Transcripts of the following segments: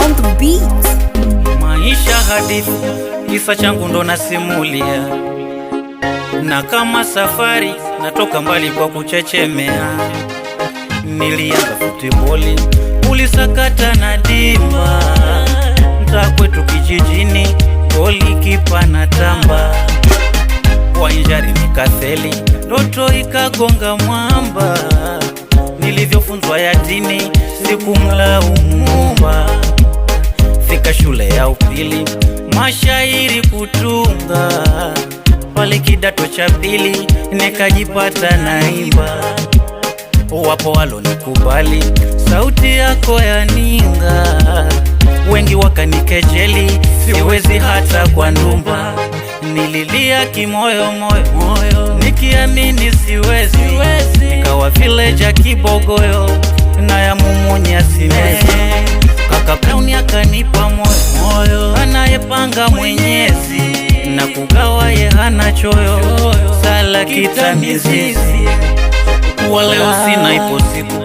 On the beat. Maisha hadithi, kisa changu ndo nasimulia, na kama safari natoka mbali kwa kuchechemea. Nilianza futiboli, ulisakata na dimba, mtaa kwetu kijijini, goli kipa na tamba. Kwa injari nikafeli, ndoto ikagonga mwamba. Nilivyofunzwa yatini, sikumlaumu Muumba. Fika shule ya upili, mashairi kutunga. Pale kidato cha pili, nikajipata naimba. Wapo walonikubali, sauti yako yaninga. Wengi wakanikejeli, siwezi hata kwa ndumba. Nililia kimoyo moyo, nikiamini siwezi. Nikawa vileja kibogoyo, na ya mumunya simezi. Kaka Brown akanipa moyo, anayepanga Mwenyezi, na kugawa ye hana choyo, sala kita mizizi. Kuwa leo sina ipo siku,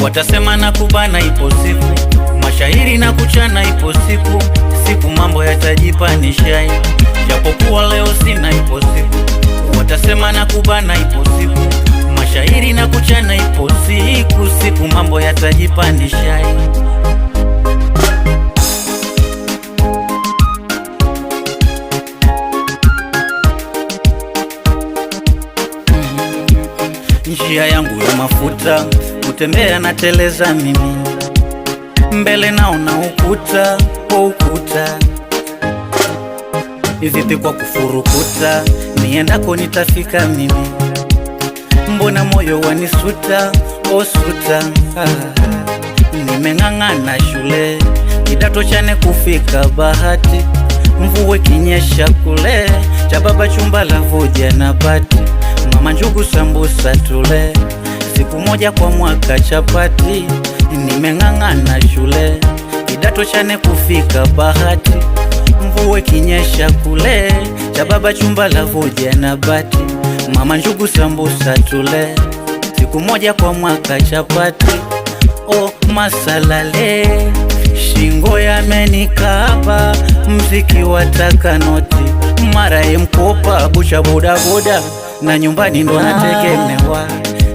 watasema na kubana ipo siku. Mashairi na kuchana ipo siku, siku mambo yatajipa nishai. Japokuwa leo sina ipo siku, watasema na kubana ipo siku. Mashairi na kuchana ipo siku, siku mambo yatajipa nishai. Njia yangu ya mafuta, kutembea na teleza mimi. Mbele naona ukuta, ukuta. Vipi kwa kufurukuta, niendako nitafika mimi. Mbona moyo wanisuta, osuta. Nimeng'ang'ana shule, kidato chane kufika bahati. Mvue kinyesha kule, cha baba chumba la vuja na bati. Mama njugu sambusa tule, siku moja kwa mwaka chapati. Nimeng'ang'ana shule, kidato chane kufika bahati. Mvue kinyesha kule, cha baba chumba la vuja na bati. Mama njugu sambusa tule, siku moja kwa mwaka chapati. Oh masalale, shingo yamenikaba, mziki wataka noti. Mara mkopa, busha boda boda, na nyumbani ndo nategemewa.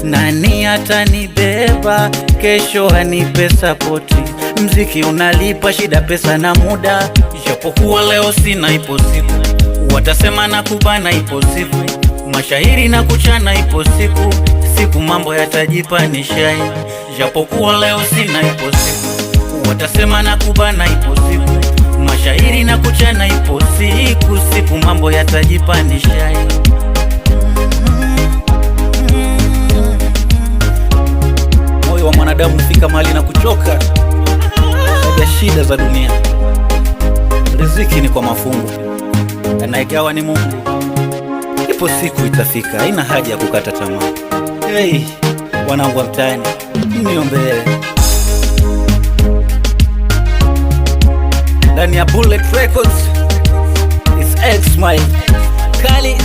Nani atanibeba, kesho anipe sapoti. Mziki unalipa, shida pesa na muda. Japokuwa leo sina ipo siku, watasema na kubana ipo siku. Mashairi na kuchana ipo siku, siku mambo yatajipa nishai. Japokuwa leo sina ipo siku, watasema na kubana ipo siku. Mashairi na kuchana ipo siku, siku mambo yatajipa nishai. Moyo wa mwanadamu fika mahali na kuchoka ya shida za dunia. Riziki ni kwa mafungu, anayegawa ni Mungu. Ipo siku itafika, haina haja ya kukata tamaa. Hey, wanangu wa mtaani, niombee. Ndani ya Bullet Records, it's X Smile Kali.